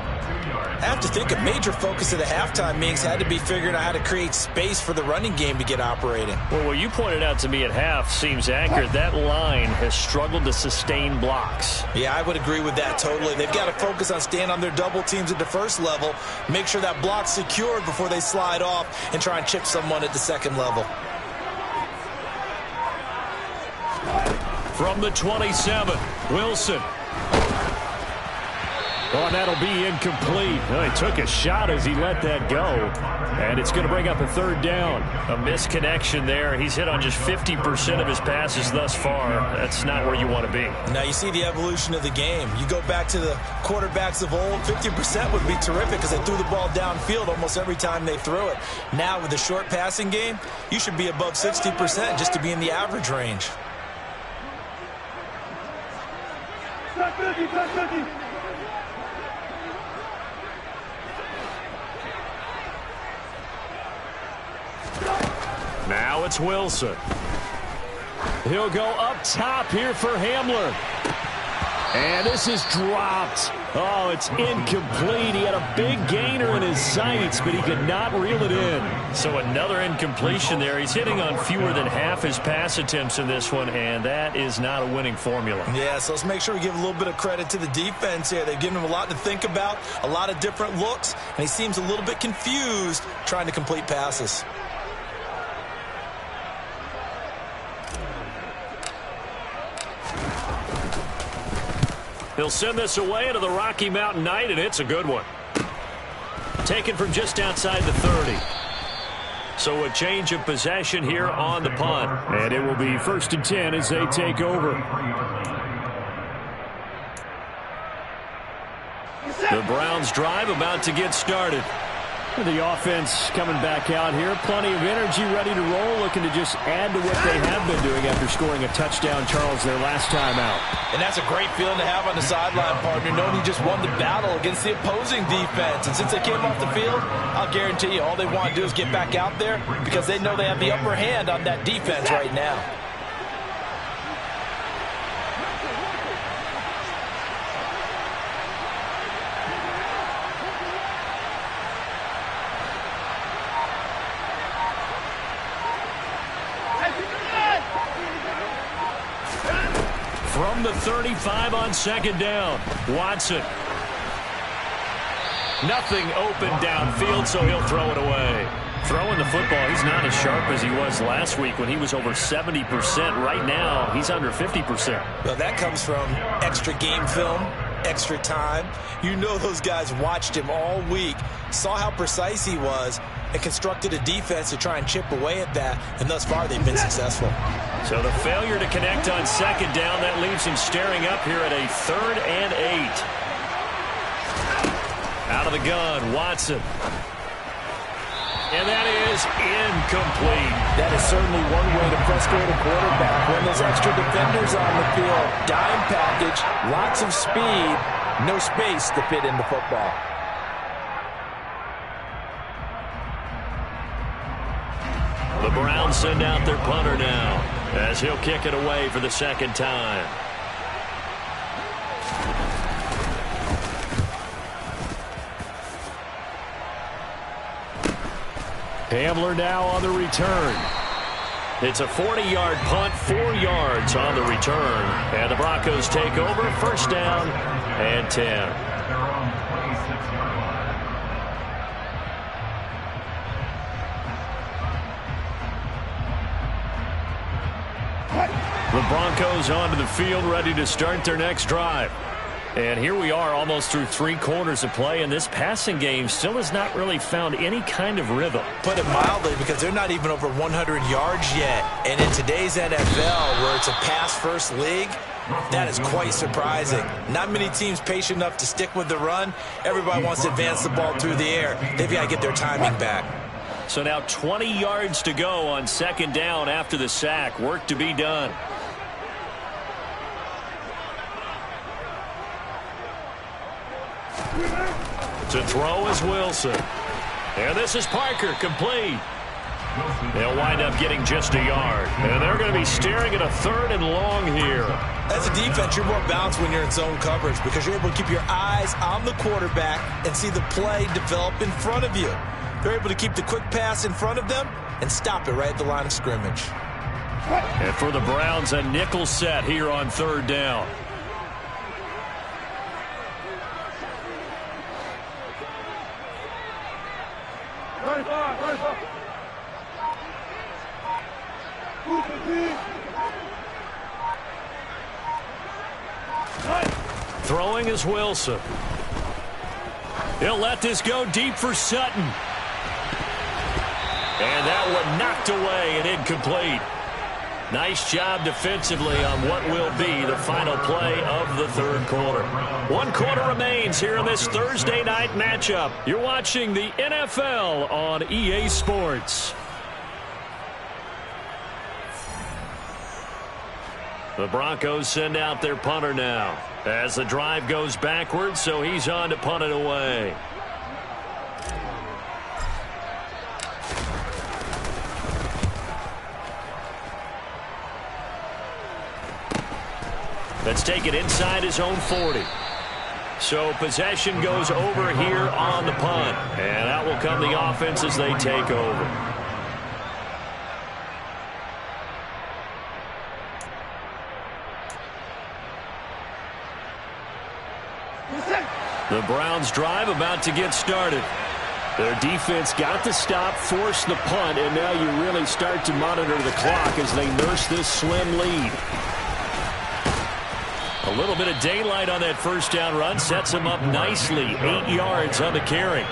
[SPEAKER 4] I have to think a major focus of the halftime meetings had to be figuring out how to create space for the running game to get operating.
[SPEAKER 1] Well, what you pointed out to me at half seems accurate. That line has struggled to sustain blocks.
[SPEAKER 4] Yeah, I would agree with that totally. They've got to focus on staying on their double teams at the first level, make sure that block's secured before they slide off and try and chip someone at the second level.
[SPEAKER 1] From the 27, Wilson.
[SPEAKER 3] Oh, and that'll be incomplete. Well, he took a shot as he let that go. And it's going to bring up a third down.
[SPEAKER 1] A misconnection there. He's hit on just 50% of his passes thus far. That's not where you want to be.
[SPEAKER 4] Now you see the evolution of the game. You go back to the quarterbacks of old, 50% would be terrific because they threw the ball downfield almost every time they threw it. Now with the short passing game, you should be above 60% just to be in the average range.
[SPEAKER 3] Now it's Wilson. He'll go up top here for Hamler. And this is dropped. Oh, it's incomplete. He had a big gainer in his sights, but he could not reel it in.
[SPEAKER 1] So another incompletion there. He's hitting on fewer than half his pass attempts in this one, and that is not a winning formula.
[SPEAKER 4] Yeah, so let's make sure we give a little bit of credit to the defense here. They've given him a lot to think about, a lot of different looks, and he seems a little bit confused trying to complete passes.
[SPEAKER 1] He'll send this away into the Rocky Mountain night, and it's a good one. Taken from just outside the 30. So a change of possession here on the punt.
[SPEAKER 3] And it will be 1st and 10 as they take over.
[SPEAKER 1] The Browns drive about to get started.
[SPEAKER 3] The offense coming back out here. Plenty of energy, ready to roll, looking to just add to what they have been doing after scoring a touchdown, Charles, their last time out.
[SPEAKER 5] And that's a great feeling to have on the sideline, partner, knowing you just won the battle against the opposing defense. And since they came off the field, I'll guarantee you all they want to do is get back out there because they know they have the upper hand on that defense right now.
[SPEAKER 1] From the 35 on second down, Watson. Nothing open downfield, so he'll throw it away. Throwing the football, he's not as sharp as he was last week when he was over 70%. Right now, he's under 50%.
[SPEAKER 4] Well, that comes from extra game film, extra time. You know those guys watched him all week, saw how precise he was, and constructed a defense to try and chip away at that, and thus far they've been successful.
[SPEAKER 1] So the failure to connect on second down, that leaves him staring up here at a 3rd and 8. Out of the gun, Watson. And that is incomplete.
[SPEAKER 5] That is certainly one way to frustrate a quarterback. When there's extra defenders on the field, dime package, lots of speed, no space to fit in the football.
[SPEAKER 1] The Browns send out their punter now as he'll kick it away for the second time.
[SPEAKER 3] Hamler now on the return.
[SPEAKER 1] It's a 40-yard punt, 4 yards on the return. And the Broncos take over, first down and 10. The Broncos onto the field, ready to start their next drive. And here we are almost through 3 quarters of play, and this passing game still has not really found any kind of rhythm.
[SPEAKER 4] Put it mildly, because they're not even over 100 yards yet. And in today's NFL, where it's a pass-first league, that is quite surprising. Not many teams patient enough to stick with the run. Everybody wants to advance the ball through the air. They've got to get their timing back.
[SPEAKER 1] So now 20 yards to go on second down after the sack. Work to be done. To throw is Wilson. And this is Parker, complete. They'll wind up getting just a yard. And they're going to be staring at a 3rd and long here.
[SPEAKER 4] As a defense, you're more balanced when you're in zone coverage because you're able to keep your eyes on the quarterback and see the play develop in front of you. They're able to keep the quick pass in front of them and stop it right at the line of scrimmage.
[SPEAKER 1] And for the Browns, a nickel set here on 3rd down. Throwing is Wilson. He'll let this go deep for Sutton. And that one knocked away and incomplete. Nice job defensively on what will be the final play of the 3rd quarter. 1 quarter remains here in this Thursday night matchup. You're watching the NFL on EA Sports. The Broncos send out their punter now as the drive goes backwards, so he's on to punt it away. Let's take it inside his own 40. So possession goes over here on the punt. And out will come the offense as they take over. The Browns drive about to get started.
[SPEAKER 3] Their defense got the stop, forced the punt, and now you really start to monitor the clock as they nurse this slim lead.
[SPEAKER 1] A little bit of daylight on that first down run sets him up nicely. 8 yards on the carry.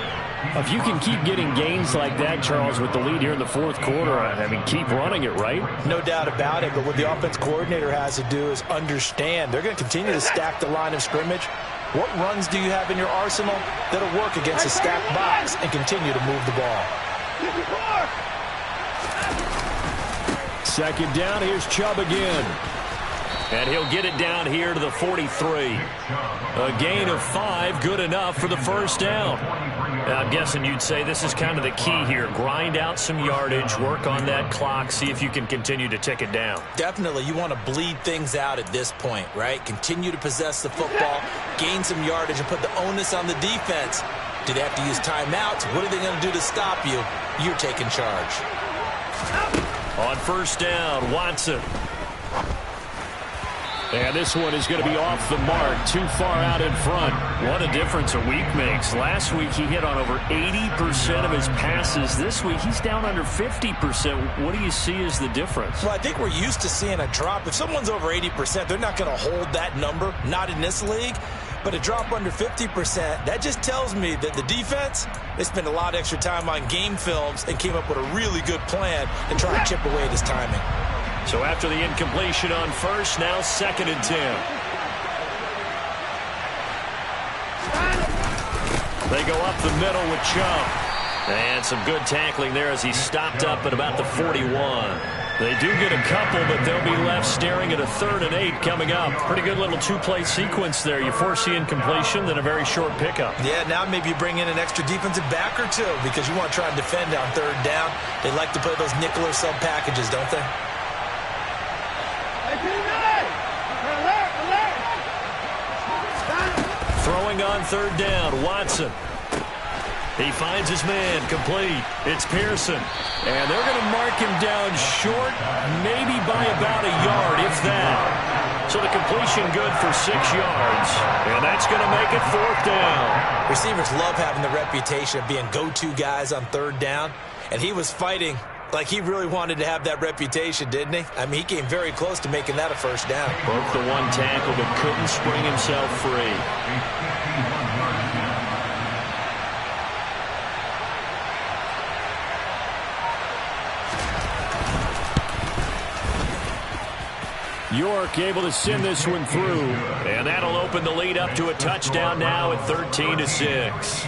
[SPEAKER 3] If you can keep getting gains like that, Charles, with the lead here in the 4th quarter, I mean, keep running it, right?
[SPEAKER 4] No doubt about it, but what the offense coordinator has to do is understand. They're going to continue to stack the line of scrimmage. What runs do you have in your arsenal that'll work against a stacked box and continue to move the ball?
[SPEAKER 3] Second down, here's Chubb again.
[SPEAKER 1] And he'll get it down here to the 43. A gain of 5, good enough for the first down. Now, I'm guessing you'd say this is kind of the key here. Grind out some yardage, work on that clock, see if you can continue to tick it down.
[SPEAKER 4] Definitely. You want to bleed things out at this point, right? Continue to possess the football, gain some yardage, and put the onus on the defense. Do they have to use timeouts? What are they going to do to stop you? You're taking charge.
[SPEAKER 1] On first down, Watson.
[SPEAKER 3] And this one is going to be off the mark, too far out in front.
[SPEAKER 1] What a difference a week makes. Last week he hit on over 80% of his passes. This week he's down under 50%. What do you see as the difference?
[SPEAKER 4] Well, I think we're used to seeing a drop. If someone's over 80%, they're not going to hold that number, not in this league. But a drop under 50%, that just tells me that the defense, they spent a lot of extra time on game films and came up with a really good plan to try and chip away at his timing.
[SPEAKER 1] So after the incompletion on first, now 2nd and 10. They go up the middle with Chubb. And some good tackling there as he stopped up at about the 41. They do get a couple, but they'll be left staring at a 3rd and 8 coming up. Pretty good little two-play sequence there. You force the incompletion, then a very short pickup.
[SPEAKER 4] Yeah, now maybe you bring in an extra defensive back or two because you want to try and defend on 3rd down. They like to play those nickel or sub packages, don't they?
[SPEAKER 1] Throwing on 3rd down, Watson. He finds his man, complete. It's Pearson. And they're going to mark him down short, maybe by about a yard, if that. So the completion good for 6 yards. And that's going to make it 4th down.
[SPEAKER 4] Receivers love having the reputation of being go-to guys on 3rd down. And he was fighting like he really wanted to have that reputation, didn't he? I mean, he came very close to making that a 1st down.
[SPEAKER 1] Broke the one tackle, but couldn't spring himself free. York able to send this one through, and that'll open the lead up to a touchdown now at 13-6.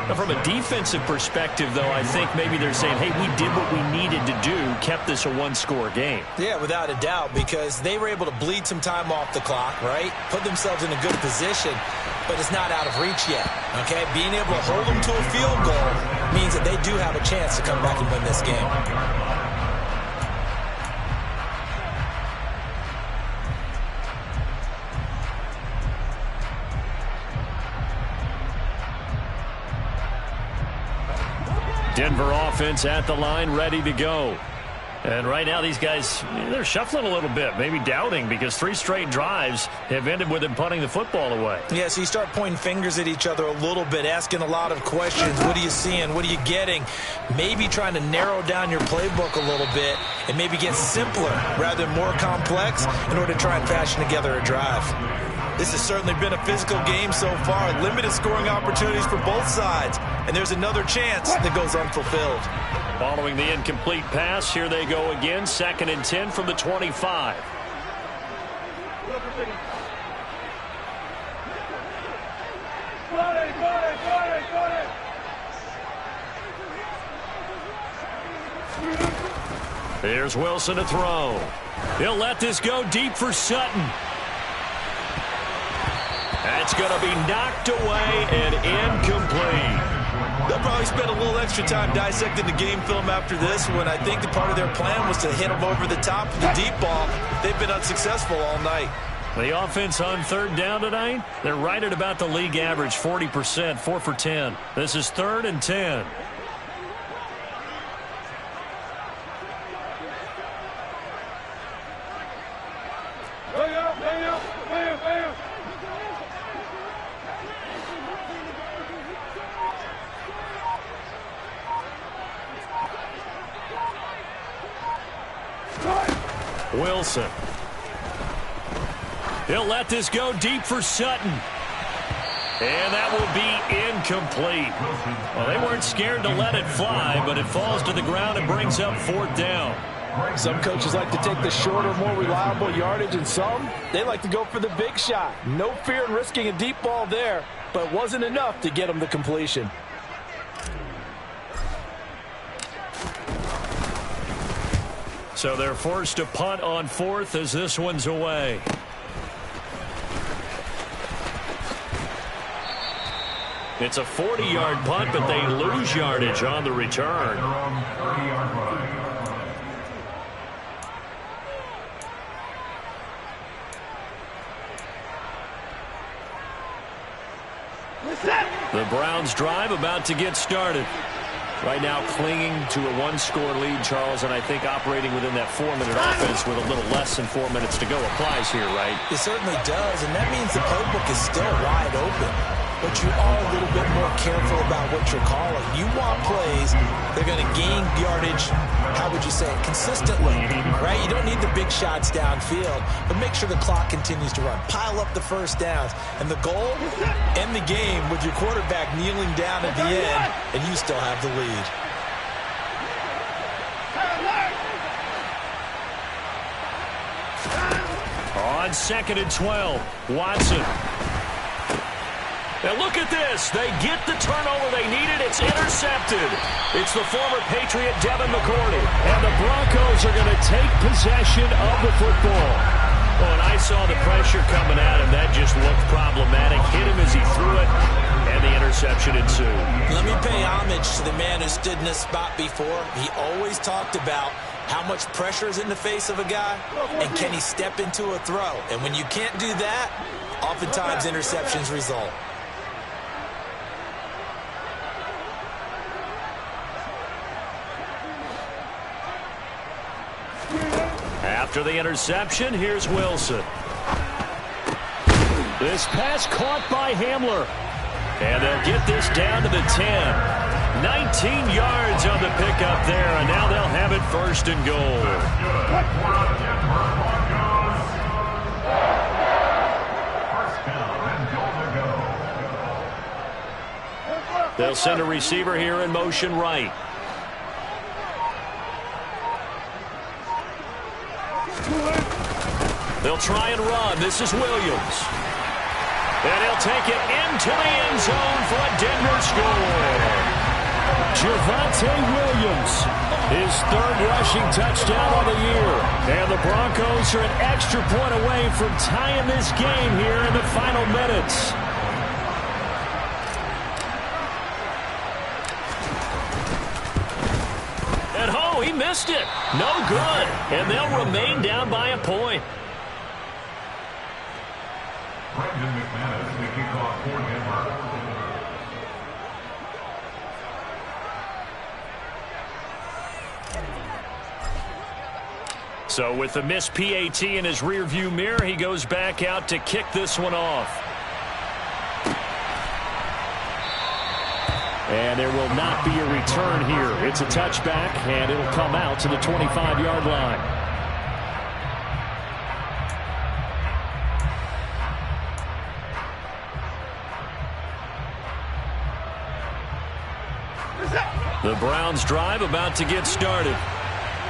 [SPEAKER 1] Now, from a defensive perspective, though, I think maybe they're saying, hey, we did what we needed to do, kept this a 1-score game.
[SPEAKER 4] Yeah, without a doubt, because they were able to bleed some time off the clock, right? Put themselves in a good position, but it's not out of reach yet, okay? Being able to hold them to a field goal means that they do have a chance to come back and win this game.
[SPEAKER 1] Denver offense at the line, ready to go. And right now these guys, they're shuffling a little bit, maybe doubting, because 3 straight drives have ended with them punting the football away.
[SPEAKER 4] Yeah, so you start pointing fingers at each other a little bit, asking a lot of questions. What are you seeing? What are you getting? Maybe trying to narrow down your playbook a little bit and maybe get simpler rather than more complex in order to try and fashion together a drive. This has certainly been a physical game so far. Limited scoring opportunities for both sides. And there's another chance that goes unfulfilled.
[SPEAKER 1] Following the incomplete pass, here they go again. 2nd and 10 from the 25. Here's Wilson to throw. He'll let this go deep for Sutton. That's going to be knocked away and incomplete.
[SPEAKER 4] They'll probably spend a little extra time dissecting the game film after this when I think the part of their plan was to hit them over the top of the deep ball. They've been unsuccessful all night.
[SPEAKER 1] The offense on 3rd down tonight, they're right at about the league average, 40%, 4 for 10. This is 3rd and 10. Wilson. He'll let this go deep for Sutton. And that will be incomplete. Well, they weren't scared to let it fly, but it falls to the ground and brings up 4th down.
[SPEAKER 5] Some coaches like to take the shorter, more reliable yardage, and some, they like to go for the big shot. No fear in risking a deep ball there, but it wasn't enough to get them the completion.
[SPEAKER 1] So they're forced to punt on 4th as this one's away. It's a 40-yard punt, but they lose yardage on the return. The Browns drive about to get started. Right now clinging to a 1-score lead, Charles, and I think operating within that 4-minute offense with a little less than 4 minutes to go applies here, right?
[SPEAKER 4] It certainly does, and that means the playbook is still wide open. But you are a little bit more careful about what you're calling. You want plays that are going to gain yardage, how would you say it, consistently, right? You don't need the big shots downfield, but make sure the clock continues to run. Pile up the 1st downs. And the goal, end the game with your quarterback kneeling down at the end, and you still have the lead. On 2nd and 12, Watson.
[SPEAKER 1] And look at this. They get the turnover they needed. It's intercepted. It's the former Patriot Devin McCourty. And the Broncos are going to take possession of the football. Well, and I saw the pressure coming at him. That just looked problematic. Hit him as he threw it, and the interception ensued.
[SPEAKER 4] Let me pay homage to the man who stood in this spot before. He always talked about how much pressure is in the face of a guy, and can he step into a throw. And when you can't do that, oftentimes interceptions result.
[SPEAKER 1] After the interception, here's Wilson. This pass caught by Hamler. And they'll get this down to the 10. 19 yards on the pickup there, and now they'll have it first and goal. They'll send a receiver here in motion right. They'll try and run. This is Williams. And he'll take it into the end zone for a Denver score. Javonte Williams, his third rushing touchdown of the year. And the Broncos are an extra point away from tying this game here in the final minutes. And oh, he missed it. No good. And they'll remain down by a point.
[SPEAKER 6] Brendan McManus, the kickoff for Denver.
[SPEAKER 1] So with the missed PAT in his rearview mirror, he goes back out to kick this one off. And there will not be a return here. It's a touchback, and it'll come out to the 25-yard line. The Browns drive about to get started.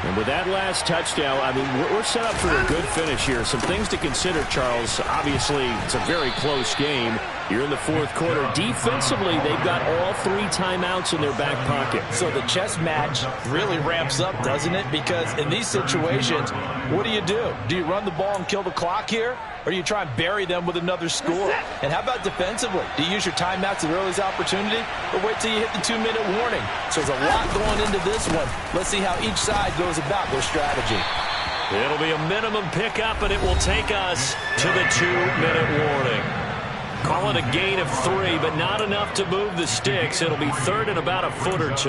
[SPEAKER 1] And with that last touchdown, I mean, we're set up for a good finish here. Some things to consider, Charles. Obviously, it's a very close game. You're in the fourth quarter. Defensively, they've got all 3 timeouts in their back pocket.
[SPEAKER 5] So the chess match really ramps up, doesn't it? Because in these situations, what do? Do you run the ball and kill the clock here? Or do you try and bury them with another score? And how about defensively? Do you use your timeouts at earliest opportunity? Or wait till you hit the 2-minute warning? So there's a lot going into this one. Let's see how each side goes about their strategy.
[SPEAKER 1] It'll be a minimum pickup, and it will take us to the 2-minute warning. Call it a gain of 3, but not enough to move the sticks. It'll be third and about a foot or 2.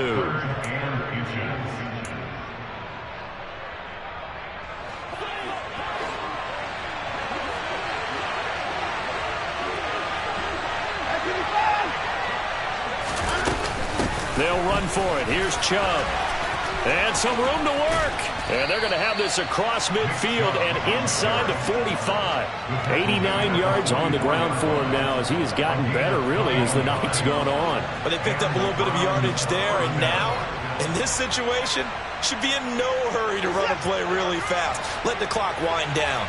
[SPEAKER 1] They'll run for it. Here's Chubb. And some room to work. And they're going to have this across midfield and inside the 45. 89 yards on the ground for him now as he has gotten better, really, as the night's gone on.
[SPEAKER 4] But they picked up a little bit of yardage there, and now, in this situation, should be in no hurry to run a play really fast. Let the clock wind down.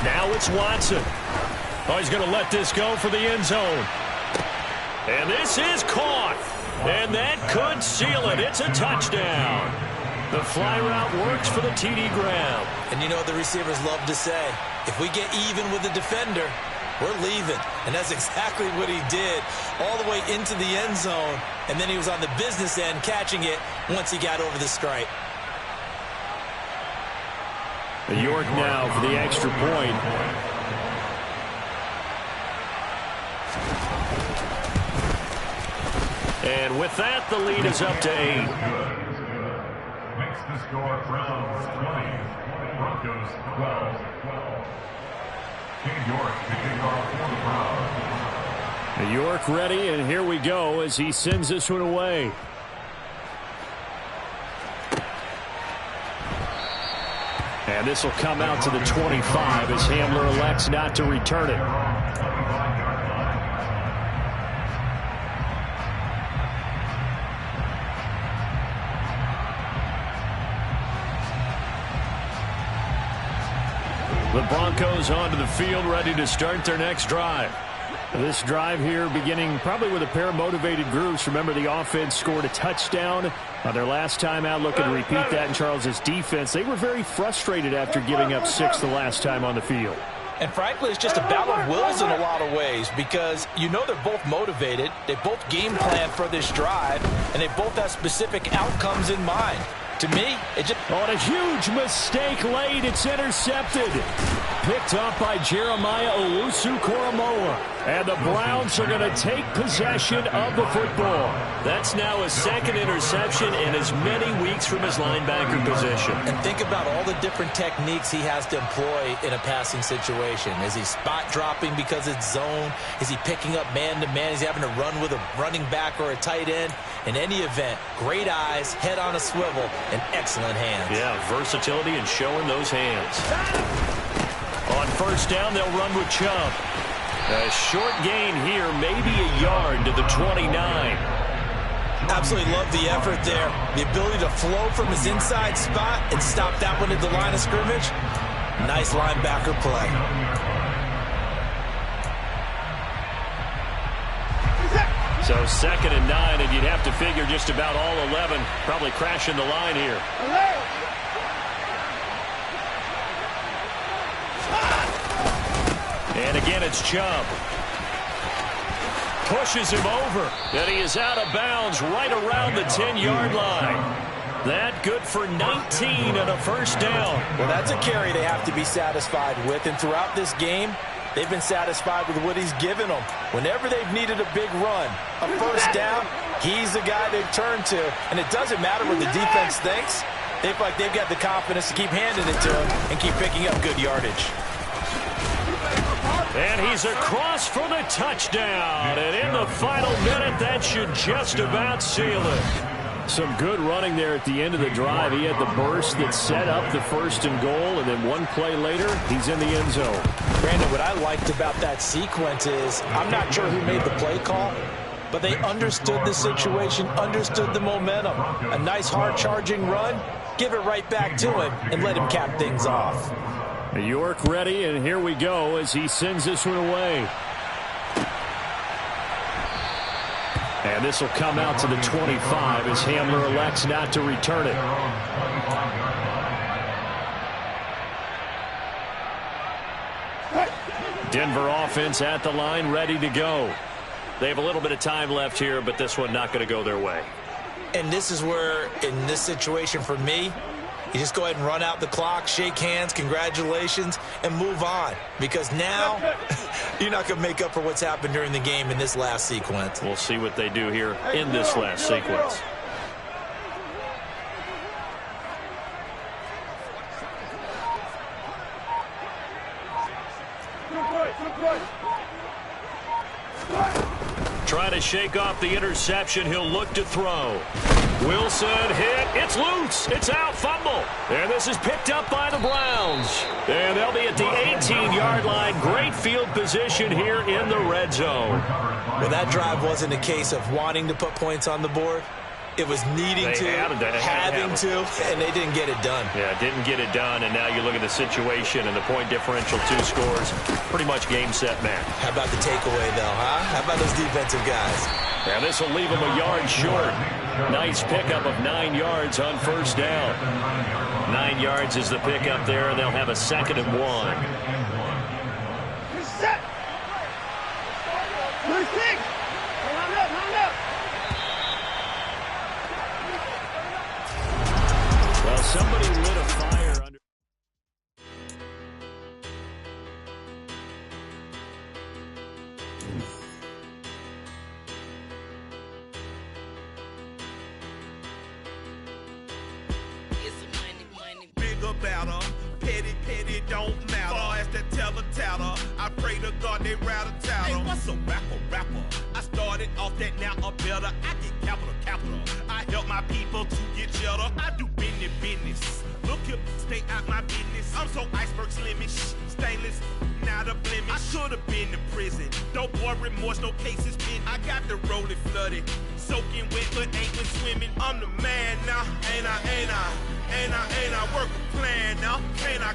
[SPEAKER 1] Now it's Watson. Oh, he's going to let this go for the end zone. And this is caught. And that could seal it. It's a touchdown. The fly route works for the TD Graham.
[SPEAKER 4] And you know what the receivers love to say? If we get even with the defender, we're leaving. And that's exactly what he did all the way into the end zone. And then he was on the business end catching it once he got over the stripe.
[SPEAKER 1] York now for the extra point. And with that, the lead is up to 8.
[SPEAKER 6] Makes the score Browns 20, Broncos 12. King York to kick off for the Browns.
[SPEAKER 1] York ready, and here we go as he sends this one away. And this will come out to the 25 as Hamler elects not to return it. The Broncos onto the field, ready to start their next drive.
[SPEAKER 3] This drive here beginning probably with a pair of motivated groups. Remember, the offense scored a touchdown on their last time out, looking to repeat that in Charles' defense. They were very frustrated after giving up 6 the last time on the field.
[SPEAKER 5] And frankly, it's just a battle of wills in a lot of ways because you know they're both motivated. They both game plan for this drive, and they both have specific outcomes in mind. To me, it just...
[SPEAKER 3] On a huge mistake late, it's intercepted. Picked off by Jeremiah Owusu-Koramoah. And the Browns are going to take possession of the football.
[SPEAKER 1] That's now his second interception in as many weeks from his linebacker position.
[SPEAKER 4] And think about all the different techniques he has to employ in a passing situation. Is he spot dropping because it's zone? Is he picking up man-to-man? Is he having to run with a running back or a tight end? In any event, great eyes, head on a swivel, and excellent hands.
[SPEAKER 1] Yeah, versatility and showing those hands. On first down, they'll run with Chubb. A short gain here, maybe a yard to the 29.
[SPEAKER 4] Absolutely love the effort there. The ability to flow from his inside spot and stop that one at the line of scrimmage. Nice linebacker play.
[SPEAKER 1] So 2nd and 9, and you'd have to figure just about all 11 probably crashing the line here. And again, it's Chubb. Pushes him over. And he is out of bounds right around the 10-yard line. That good for 19 and a first down.
[SPEAKER 4] Well, that's a carry they have to be satisfied with. And throughout this game, they've been satisfied with what he's given them. Whenever they've needed a big run, a first down, he's the guy they've turned to. And it doesn't matter what the defense thinks. They feel like they've got the confidence to keep handing it to him and keep picking up good yardage.
[SPEAKER 1] And he's across for the touchdown. And in the final minute, that should just about seal it.
[SPEAKER 3] Some good running there at the end of the drive. He had the burst that set up the 1st and goal, and then one play later, he's in the end zone.
[SPEAKER 4] Brandon, what I liked about that sequence is I'm not sure who made the play call, but they understood the situation, understood the momentum. A nice hard-charging run, give it right back to him, and let him cap things off.
[SPEAKER 3] York ready, and here we go as he sends this one away. And this will come out to the 25 as Hamler elects not to return it. Denver offense at the line, ready to go.
[SPEAKER 1] They have a little bit of time left here, but this one not going to go their way.
[SPEAKER 4] And this is where, in this situation for me, you just go ahead and run out the clock, shake hands, congratulations, and move on. Because now, you're not going to make up for what's happened during the game in this last sequence.
[SPEAKER 1] We'll see what they do here in this last sequence. Trying to shake off the interception. He'll look to throw. Wilson hit. It's loose. It's out. Fumble. And this is picked up by the Browns. And they'll be at the 18-yard line. Great field position here in the red zone.
[SPEAKER 4] Well, that drive wasn't a case of wanting to put points on the board. It was needing to, having to, and they didn't get it done.
[SPEAKER 1] Yeah, didn't get it done, and now you look at the situation and the point differential, 2 scores, pretty much game, set, match.
[SPEAKER 4] How about the takeaway, though, huh? How about those defensive guys?
[SPEAKER 1] Yeah, this will leave them a yard short. Nice pickup of 9 yards on first down. 9 yards is the pickup there, and they'll have a 2nd and 1.
[SPEAKER 7] Set. Number 6. Line up, line up.
[SPEAKER 3] Well, somebody lit a fire under.
[SPEAKER 8] Bigger, better, petty, don't matter. Far as the teller, I pray to God they rattle tattle. Hey, what's a rapper? I started off that, now I'm better. I get capital. I help my people to get cheddar. I do business. Look here, stay out my business. I'm so iceberg slimish, stainless, not a blemish. I could have been to prison. Don't boy remorse, no cases pinned. I got the rolling flooded, soaking wet, but ain't been swimming. I'm the man now, ain't I? Work a plan now, can't I?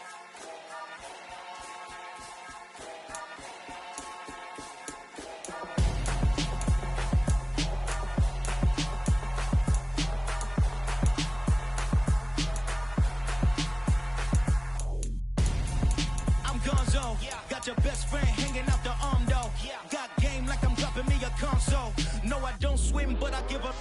[SPEAKER 9] swim, but I give up.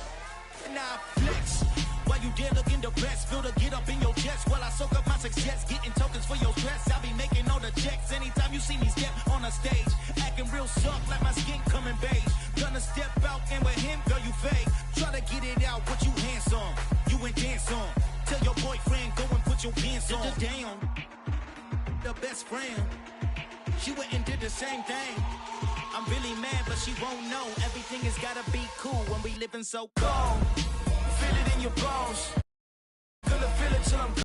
[SPEAKER 9] Now I flex. While you there looking the best, feel the get up in your chest while I soak up my success, getting tokens for your stress. I'll be making all the checks anytime you see me step on a stage, acting real soft like my skin coming beige. Gonna step out and with him, girl, you fake. Try to get it out, but you handsome. You ain't dance on. Tell your boyfriend, go and put your pants on. Damn, the best friend. She went and did the same thing. I'm really mad, but she won't know. Everything has gotta be cool when we living so cold. Feel it in your bones. Feel it till I'm